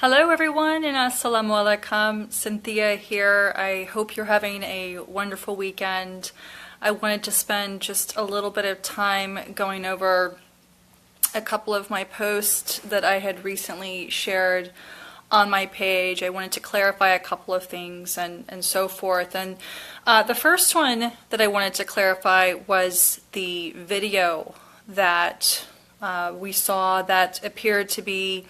Hello everyone and assalamu alaikum. Cynthia here. I hope you're having a wonderful weekend. I wanted to spend just a little bit of time going over a couple of my posts that I had recently shared on my page. I wanted to clarify a couple of things and so forth. And the first one that I wanted to clarify was the video that we saw that appeared to be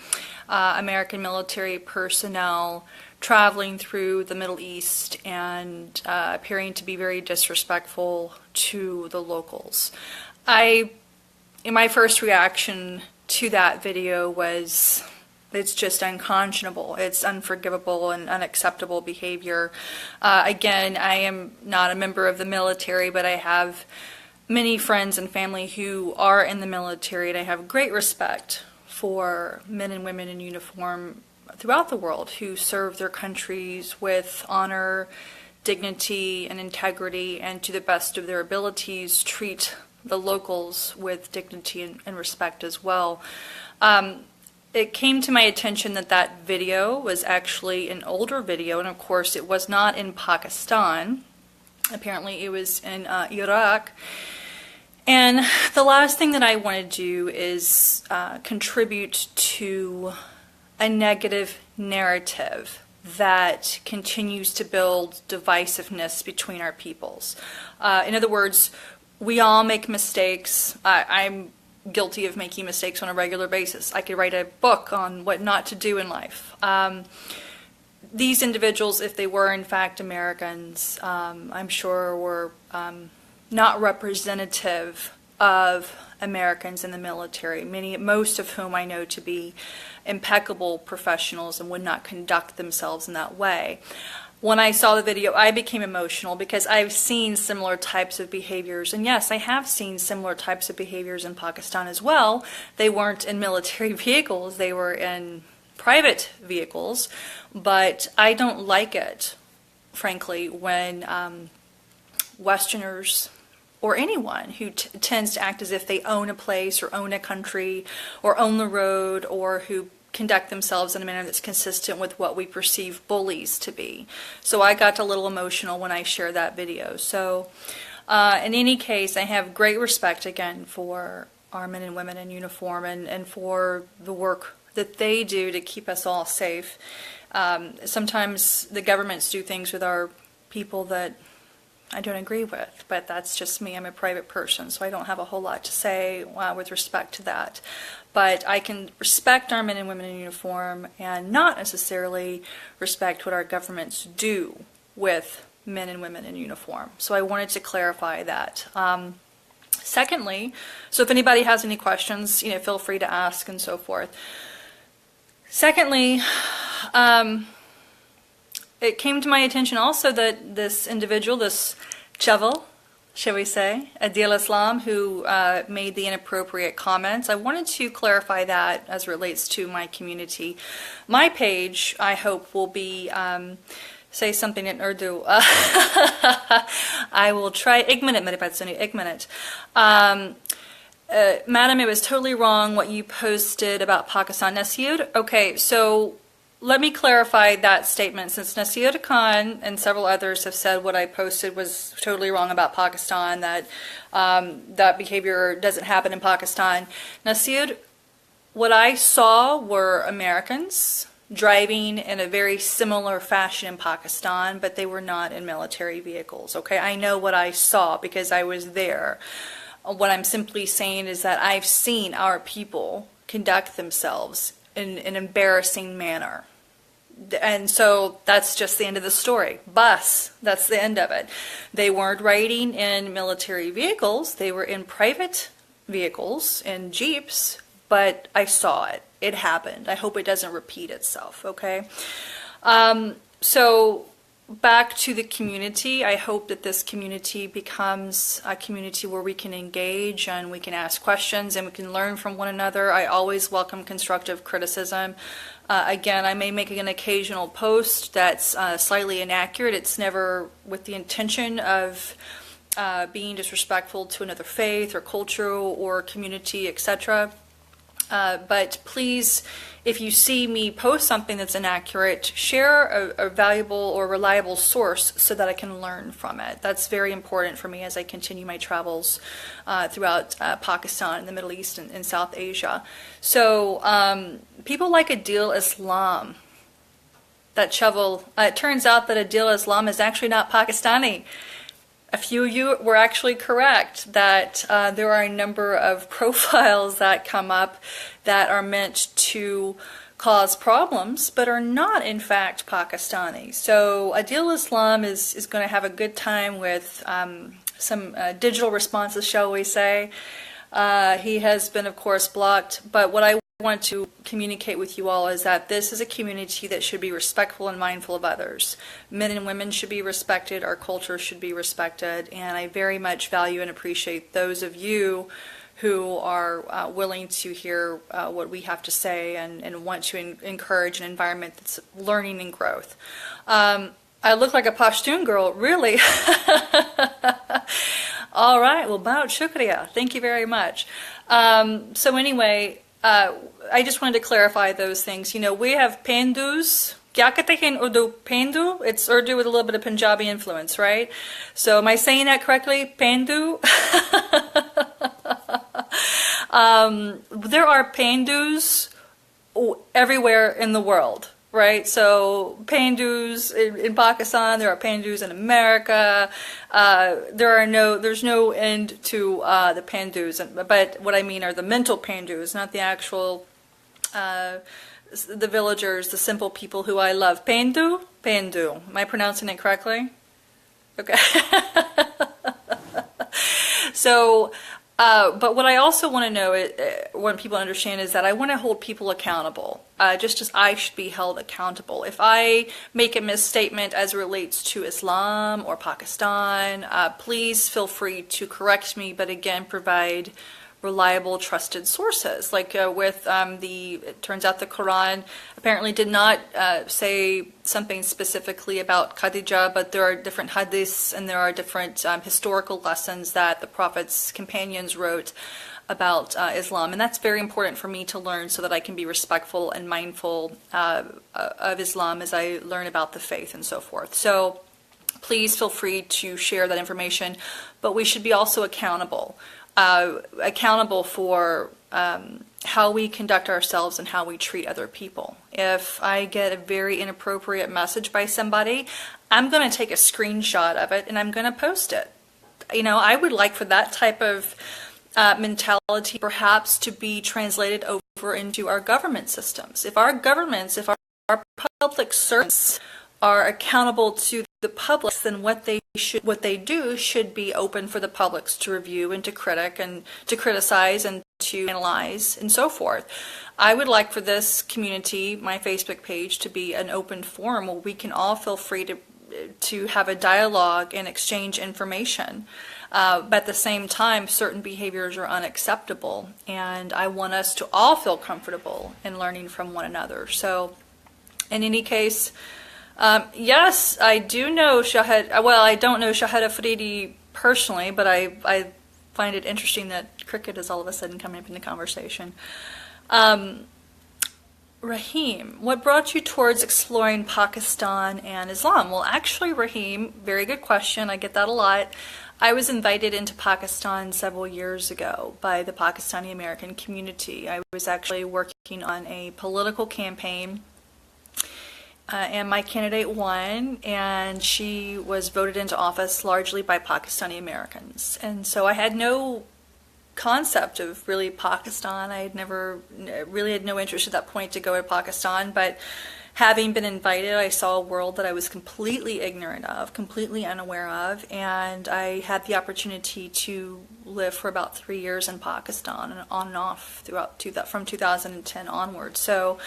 American military personnel traveling through the Middle East and appearing to be very disrespectful to the locals. My first reaction to that video was, it's just unconscionable. It's unforgivable and unacceptable behavior. Again, I am not a member of the military, but I have many friends and family who are in the military, and I have great respect for men and women in uniform throughout the world who serve their countries with honor, dignity, and integrity, and to the best of their abilities treat the locals with dignity and respect as well. It came to my attention that that video was actually an older video, and of course it was not in Pakistan. Apparently it was in Iraq. And the last thing that I want to do is contribute to a negative narrative that continues to build divisiveness between our peoples. In other words, we all make mistakes. I'm guilty of making mistakes on a regular basis. I could write a book on what not to do in life. These individuals, if they were in fact Americans, I'm sure were not representative of Americans in the military, most of whom I know to be impeccable professionals and would not conduct themselves in that way. When I saw the video, I became emotional because I've seen similar types of behaviors. And yes, I have seen similar types of behaviors in Pakistan as well. They weren't in military vehicles, they were in private vehicles. But I don't like it, frankly, when Westerners or anyone who tends to act as if they own a place or own a country or own the road, or who conduct themselves in a manner that's consistent with what we perceive bullies to be. So I got a little emotional when I shared that video. So in any case, I have great respect again for our men and women in uniform and for the work that they do to keep us all safe. Sometimes the governments do things with our people that I don't agree with, but that's just me. I'm a private person, so I don't have a whole lot to say with respect to that. But I can respect our men and women in uniform and not necessarily respect what our governments do with men and women in uniform. So I wanted to clarify that. Secondly, so if anybody has any questions, feel free to ask and so forth. Secondly, it came to my attention also that this individual, this Cheval, shall we say, Adil Islam, who made the inappropriate comments, I wanted to clarify that as it relates to my community. My page, I hope, will be, say something in Urdu. I will try. Ek minute, mere paas suniye, ek minute. Madam, it was totally wrong what you posted about Pakistan. Nasir, okay, so let me clarify that statement, since Nasir Khan and several others have said what I posted was totally wrong about Pakistan, that that behavior doesn't happen in Pakistan. Nasir, what I saw were Americans driving in a very similar fashion in Pakistan, but they were not in military vehicles, okay? I know what I saw because I was there. What I'm simply saying is that I've seen our people conduct themselves in an embarrassing manner. And so that's just the end of the story. Bus, that's the end of it. They weren't riding in military vehicles. They were in private vehicles, in Jeeps, but I saw it. It happened. I hope it doesn't repeat itself, okay? So back to the community. I hope that this community becomes a community where we can engage and we can ask questions and we can learn from one another. I always welcome constructive criticism. Again, I may make an occasional post that's slightly inaccurate. It's never with the intention of being disrespectful to another faith or culture or community, etc. But please, if you see me post something that's inaccurate, share a valuable or reliable source so that I can learn from it. That's very important for me as I continue my travels throughout Pakistan and the Middle East and South Asia. So people like Adil Islam. That Cheval, it turns out that Adil Islam is actually not Pakistani. A few of you were actually correct that there are a number of profiles that come up that are meant to cause problems, but are not in fact Pakistani. So Adil Islam is going to have a good time with some digital responses, shall we say. He has been, of course, blocked, but what I want to communicate with you all is that this is a community that should be respectful and mindful of others. Men and women should be respected, our culture should be respected, and I very much value and appreciate those of you who are willing to hear what we have to say and want to encourage an environment that's learning and growth. I look like a Pashtun girl, really? All right, well, baut shukriya. Thank you very much. So anyway, I just wanted to clarify those things. You know, we have Pendus. Kya kehte hain Urdu? Pendu? It's Urdu with a little bit of Punjabi influence, right? So am I saying that correctly? Pendu? There are Pendus everywhere in the world, right? So Pendus in Pakistan, there are Pendus in America. There's no end to the Pendus, but what I mean are the mental Pendus, not the actual, the villagers, the simple people who I love. Pendu? Pendu. Am I pronouncing it correctly? Okay. So, but what I also want to know, want people to understand, is that I want to hold people accountable, just as I should be held accountable. If I make a misstatement as it relates to Islam or Pakistan, please feel free to correct me, but again, provide reliable, trusted sources. Like it turns out the Quran apparently did not say something specifically about Khadija, but there are different hadiths and there are different historical lessons that the Prophet's companions wrote about Islam. And that's very important for me to learn so that I can be respectful and mindful of Islam as I learn about the faith and so forth. So please feel free to share that information, but we should be also accountable. Accountable for how we conduct ourselves and how we treat other people. If I get a very inappropriate message by somebody, I'm going to take a screenshot of it and I'm going to post it. You know, I would like for that type of mentality perhaps to be translated over into our government systems. If our governments, if our public servants are accountable to the public, then what they do should be open for the publics to review and to criticize and to analyze and so forth. I would like for this community, my Facebook page, to be an open forum where we can all feel free to have a dialogue and exchange information. But at the same time, certain behaviors are unacceptable, and I want us to all feel comfortable in learning from one another. So, in any case, yes, I do know Shahid. Well, I don't know Shahid Afridi personally, but I find it interesting that cricket is all of a sudden coming up in the conversation. Rahim, what brought you towards exploring Pakistan and Islam? Well, actually, Rahim, very good question. I get that a lot. I was invited into Pakistan several years ago by the Pakistani American community. I was actually working on a political campaign. And my candidate won, and she was voted into office largely by Pakistani Americans. And so I had no concept of really Pakistan. I had never really had no interest at that point to go to Pakistan, but having been invited, I saw a world that I was completely ignorant of, completely unaware of, and I had the opportunity to live for about 3 years in Pakistan and on and off throughout from 2010 onward. So,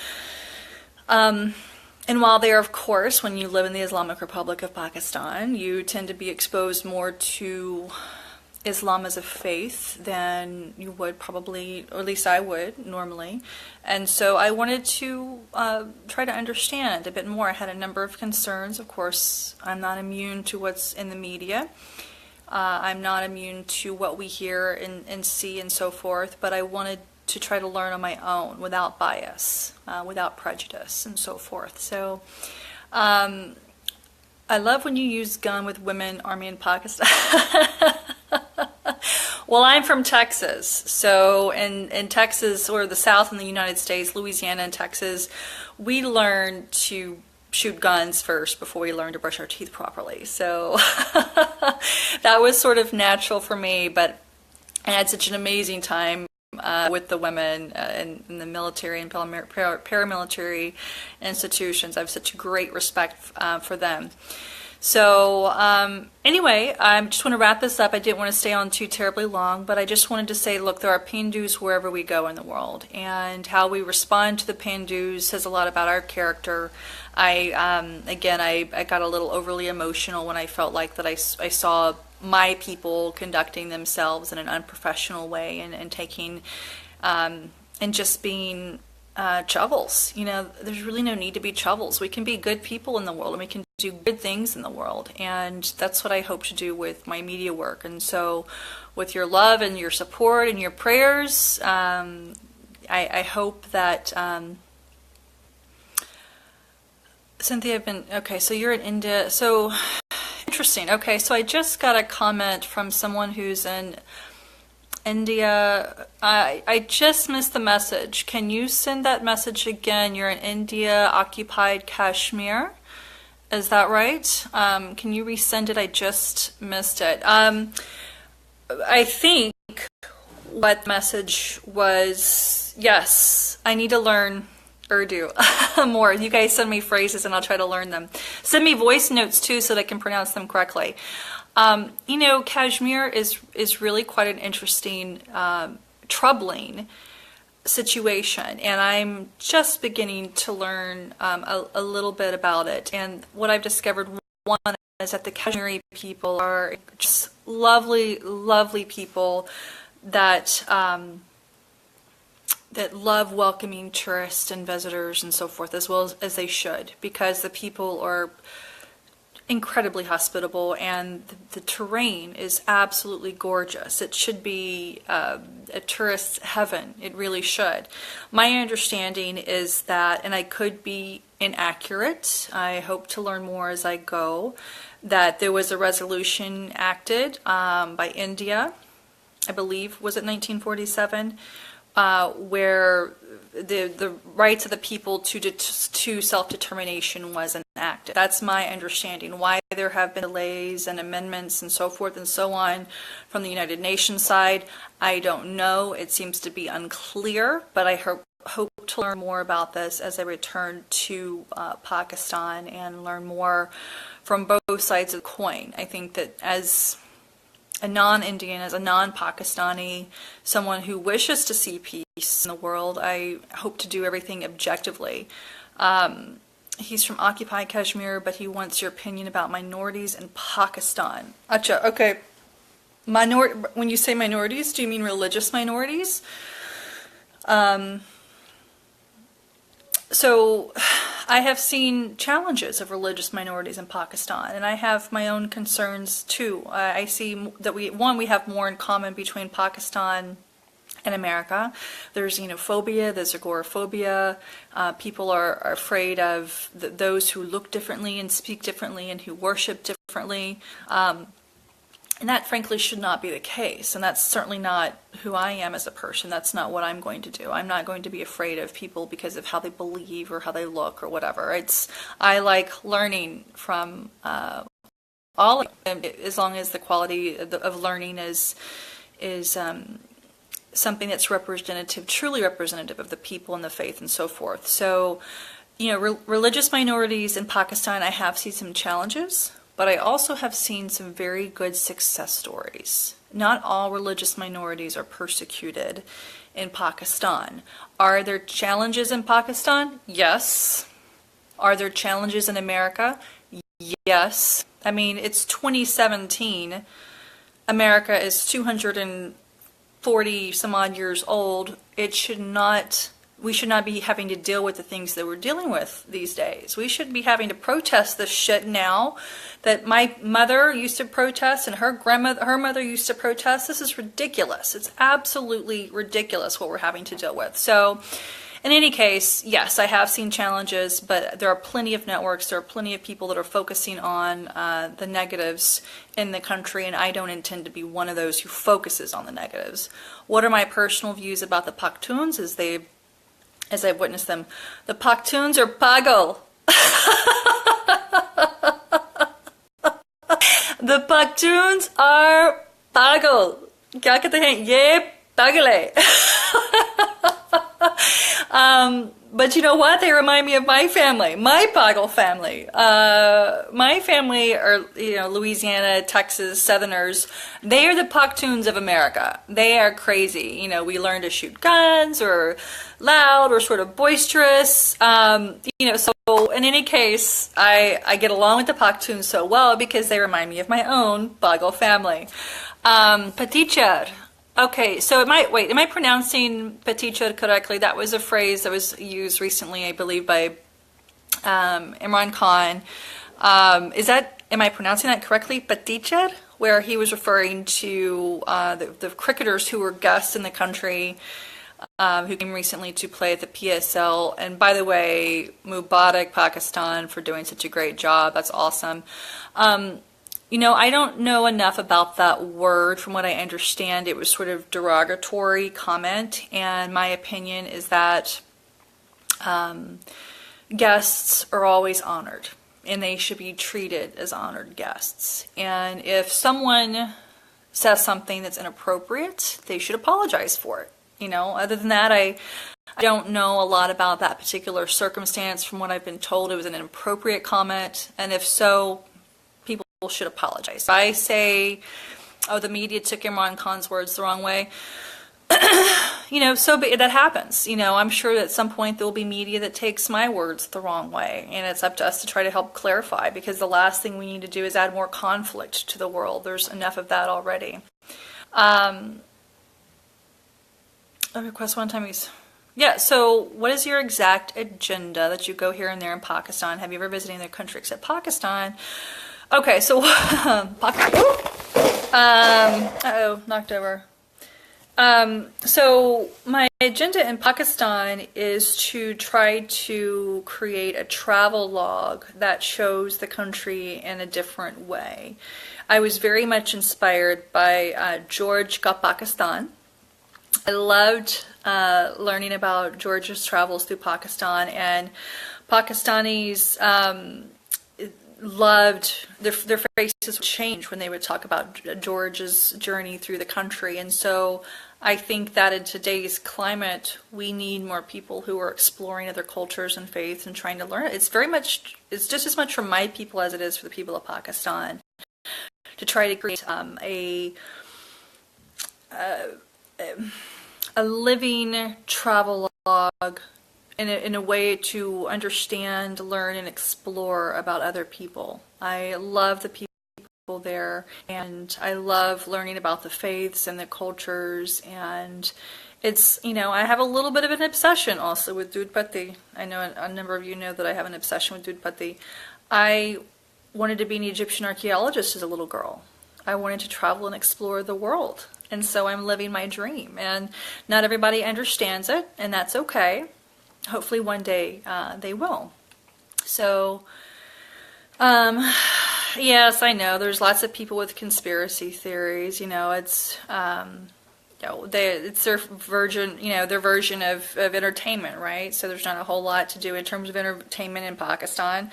and while there, of course, when you live in the Islamic Republic of Pakistan, you tend to be exposed more to Islam as a faith than you would probably, or at least I would normally. And so I wanted to try to understand a bit more. I had a number of concerns. Of course, I'm not immune to what's in the media. I'm not immune to what we hear and see and so forth, but I wanted to try to learn on my own without bias, without prejudice, and so forth. So I love when you use gun with women, army in Pakistan. Well, I'm from Texas, so in Texas, or the South in the United States, Louisiana and Texas, we learn to shoot guns first before we learn to brush our teeth properly. So that was sort of natural for me, but I had such an amazing time with the women in the military and paramilitary institutions. I have such great respect for them. So anyway, I just want to wrap this up. I didn't want to stay on too terribly long, but I just wanted to say, look, there are Pandus wherever we go in the world, and how we respond to the Pandus says a lot about our character. I got a little overly emotional when I felt like that I saw my people conducting themselves in an unprofessional way and taking and just being chovels. You know, there's really no need to be chovels. We can be good people in the world, and we can do good things in the world, and that's what I hope to do with my media work. And so with your love and your support and your prayers, I hope that Cynthia, okay, so you're in India, so interesting. Okay, so I just got a comment from someone who's in India. I just missed the message. Can you send that message again? You're in India, occupied Kashmir. Is that right? Can you resend it? I just missed it. I think what the message was, yes, I need to learn Urdu more. You guys send me phrases and I'll try to learn them. Send me voice notes too so that I can pronounce them correctly. You know, Kashmir is really quite an interesting, troubling situation, and I'm just beginning to learn a little bit about it. And what I've discovered, one, is that the Kashmiri people are just lovely, lovely people that that love welcoming tourists and visitors and so forth, as well as they should, because the people are incredibly hospitable, and the terrain is absolutely gorgeous. It should be a tourist's heaven. It really should. My understanding is that, and I could be inaccurate, I hope to learn more as I go, that there was a resolution acted by India, I believe, was it 1947, where the rights of the people to self-determination was enacted. That's my understanding. Why there have been delays and amendments and so forth and so on from the United Nations side, I don't know. It seems to be unclear, but I hope to learn more about this as I return to Pakistan and learn more from both sides of the coin. I think that as a non-Indian, as a non-Pakistani, someone who wishes to see peace in the world, I hope to do everything objectively. He's from occupied Kashmir, but he wants your opinion about minorities in Pakistan. Acha, okay. When you say minorities, do you mean religious minorities? So I have seen challenges of religious minorities in Pakistan, and I have my own concerns too. I see that we have more in common between Pakistan and America. There's xenophobia, there's agoraphobia. People are afraid of those who look differently and speak differently and who worship differently. And that, frankly, should not be the case. And that's certainly not who I am as a person. That's not what I'm going to do. I'm not going to be afraid of people because of how they believe or how they look or whatever. I like learning from all of them, as long as the quality of learning is something that's representative, truly representative of the people and the faith and so forth. So, religious minorities in Pakistan, I have seen some challenges. But I also have seen some very good success stories. Not all religious minorities are persecuted in Pakistan. Are there challenges in Pakistan? Yes. Are there challenges in America? Yes. I mean, it's 2017. America is 240 some odd years old. It should not we should not be having to deal with the things that we're dealing with these days. We should be having to protest this shit now that my mother used to protest and her mother used to protest. This is ridiculous. It's absolutely ridiculous what we're having to deal with. So in any case, yes, I have seen challenges, but there are plenty of networks, there are plenty of people that are focusing on the negatives in the country, and I don't intend to be one of those who focuses on the negatives. What are my personal views about the Pakhtuns as I've witnessed them? The Pakhtuns are pagal. The Pakhtuns are pagal. क्या कहते हैं? ये pagal है. But you know what? They remind me of my family, my Pagal family. My family are, Louisiana, Texas, Southerners. They are the Pakhtuns of America. They are crazy. We learn to shoot guns or loud or sort of boisterous. So in any case, I get along with the Pakhtuns so well because they remind me of my own Pagal family. Patichar. Okay, so am I pronouncing Patichar correctly? That was a phrase that was used recently, I believe, by Imran Khan. Am I pronouncing that correctly? Patichar? Where he was referring to the cricketers who were guests in the country, who came recently to play at the PSL. And by the way, Mubarak, Pakistan, for doing such a great job. That's awesome. I don't know enough about that word. From what I understand, it was sort of derogatory comment, and my opinion is that guests are always honored, and they should be treated as honored guests. And if someone says something that's inappropriate, they should apologize for it. Other than that, I don't know a lot about that particular circumstance. From what I've been told, it was an inappropriate comment, and if so, people should apologize. If I say, oh, the media took Imran Khan's words the wrong way, so that happens. I'm sure that at some point there will be media that takes my words the wrong way, and it's up to us to try to help clarify, because the last thing we need to do is add more conflict to the world. There's enough of that already. A request one time so what is your exact agenda that you go here and there in Pakistan? Have you ever visited another country except Pakistan? Okay, so knocked over. So my agenda in Pakistan is to try to create a travel log that shows the country in a different way. I was very much inspired by George Ka Pakistan. I loved learning about George's travels through Pakistan, and Pakistanis loved their faces would change when they would talk about George's journey through the country. And so I think that in today's climate, we need more people who are exploring other cultures and faiths and trying to learn. It's just as much for my people as it is for the people of Pakistan to try to create a living travel log in a way to understand, learn, and explore about other people. I love the people there, and I love learning about the faiths and the cultures, and it's, I have a little bit of an obsession also with Dudh Patti. I know a number of you know that I have an obsession with Dudh Patti. I wanted to be an Egyptian archaeologist as a little girl. I wanted to travel and explore the world, and so I'm living my dream, and not everybody understands it, and that's okay. Hopefully one day they will. So, yes, I know there's lots of people with conspiracy theories. It's it's their version of entertainment, right? So there's not a whole lot to do in terms of entertainment in Pakistan.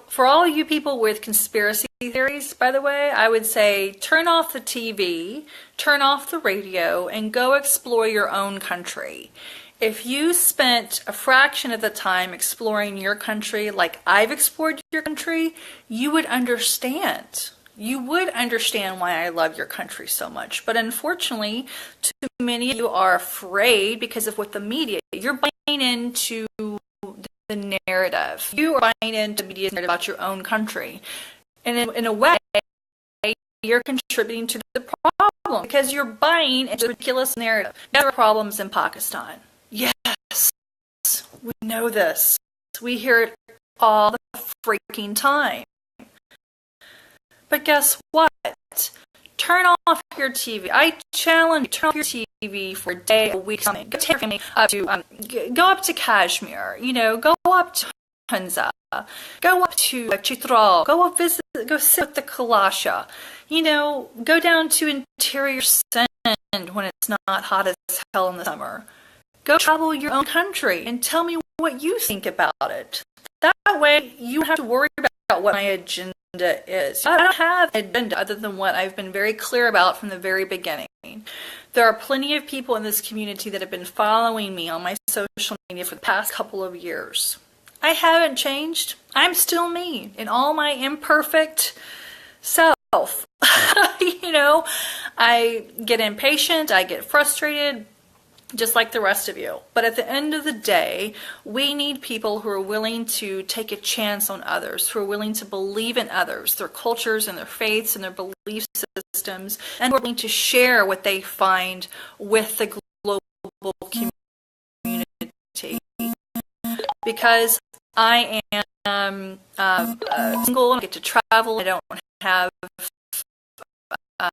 For all you people with conspiracy theories, by the way, I would say turn off the TV, turn off the radio, and go explore your own country. If you spent a fraction of the time exploring your country like I've explored your country, you would understand. You would understand why I love your country so much. But unfortunately, too many of you are afraid because of what the media, you're buying into the narrative. You are buying into the media's narrative about your own country. And in a way, you're contributing to the problem because you're buying into the ridiculous narrative. There are problems in Pakistan. Yes, We know this. We hear it all the freaking time. But guess what? Turn off your TV. I challenge you, turn off your TV for a day, a week, something. Go take your family up to, go up to Kashmir. Go up to Hunza. Go up to Chitral. Go sit with the Kalasha. Go down to interior Sindh when it's not hot as hell in the summer. Go travel your own country and tell me what you think about it. That way, you don't have to worry about what my agenda is. I don't have an agenda other than what I've been very clear about from the very beginning. There are plenty of people in this community that have been following me on my social media for the past couple of years. I haven't changed. I'm still me in all my imperfect self. I get impatient, I get frustrated, just like the rest of you. But at the end of the day, we need people who are willing to take a chance on others, who are willing to believe in others, their cultures and their faiths and their belief systems, and who are willing to share what they find with the global community. Because I am single, I get to travel, I don't have children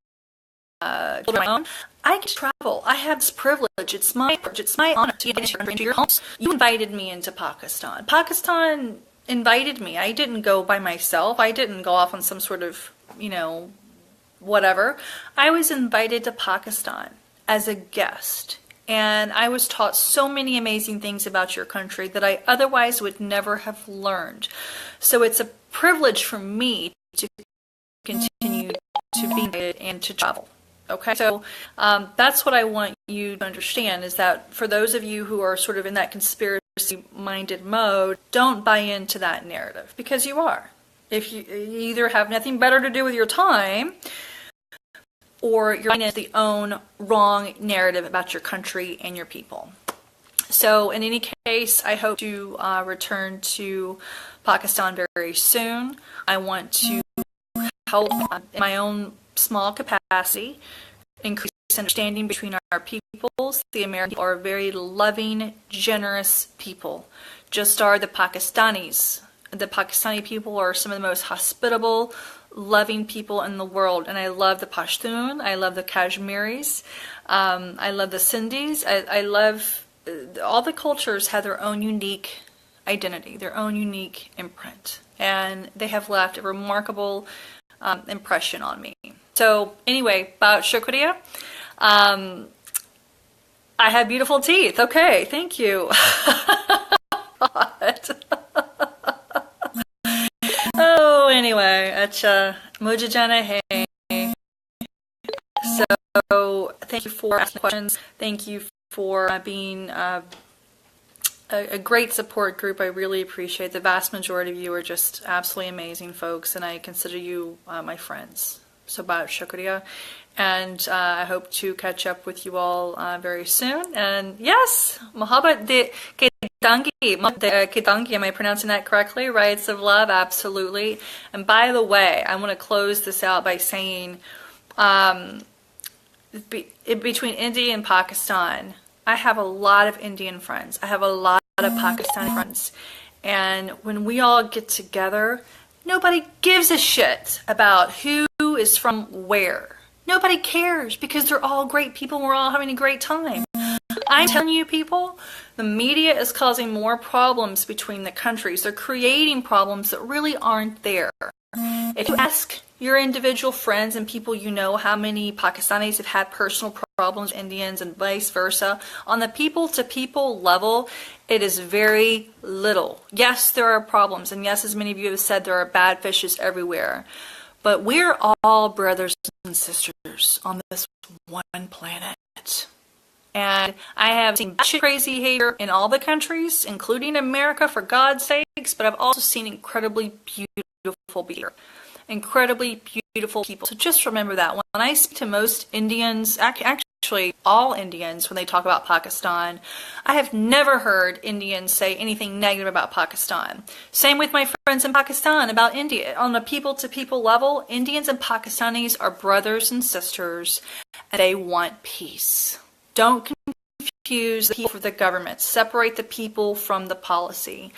of my own. I get to travel. I have this privilege. It's my privilege. It's my honor to get into your homes. You invited me into Pakistan. Pakistan invited me. I didn't go by myself. I didn't go off on some sort of, whatever. I was invited to Pakistan as a guest. And I was taught so many amazing things about your country that I otherwise would never have learned. So it's a privilege for me to continue to be invited and to travel. Okay, so that's what I want you to understand, is that for those of you who are sort of in that conspiracy-minded mode, don't buy into that narrative, because you are. If you either have nothing better to do with your time, or you're buying into the own wrong narrative about your country and your people. So in any case, I hope to return to Pakistan very soon. I want to help in my own small capacity increase understanding between our peoples. The Americans are very loving, generous people. Just are the Pakistanis. The Pakistani people are some of the most hospitable, loving people in the world. And I love the Pashtun. I love the Kashmiris. I love the Sindhis. I love all the cultures have their own unique identity, their own unique imprint. And they have left a remarkable impression on me. So anyway, about Shukriya. I have beautiful teeth. Okay, thank you. Oh, anyway, acha mujhe jana hai. So thank you for asking questions. Thank you for being a great support group. I really appreciate it. The vast majority of you are just absolutely amazing folks, and I consider you my friends. So about Shukriya, and I hope to catch up with you all very soon. And yes, Mohabbat de Kedangi, am I pronouncing that correctly? Rights of love, absolutely. And by the way, I want to close this out by saying, between India and Pakistan, I have a lot of Indian friends. I have a lot of Pakistani friends. And when we all get together, nobody gives a shit about who is from where. Nobody cares, because they're all great people and we're all having a great time. I'm telling you, people, the media is causing more problems between the countries. They're creating problems that really aren't there. If you ask your individual friends and people you know how many Pakistanis have had personal problems with Indians and vice versa, on the people-to-people level, it is very little. Yes, there are problems, and yes, as many of you have said, there are bad fishes everywhere. But we're all brothers and sisters on this one planet. And I have seen crazy behavior in all the countries, including America, for God's sakes, but I've also seen incredibly beautiful behavior. Incredibly beautiful people. So just remember that. When I speak to most Indians, actually all Indians, when they talk about Pakistan, I have never heard Indians say anything negative about Pakistan. Same with my friends in Pakistan about India. On a people-to-people level, Indians and Pakistanis are brothers and sisters, and they want peace. Don't confuse the people for the government, separate the people from the policy.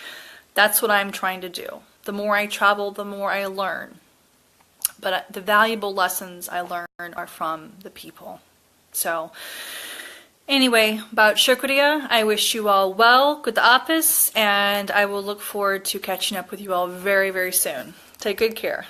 That's what I'm trying to do. The more I travel, the more I learn. But the valuable lessons I learn are from the people. So anyway, about shukriya, I wish you all well, good apis, and I will look forward to catching up with you all very, very soon. Take good care.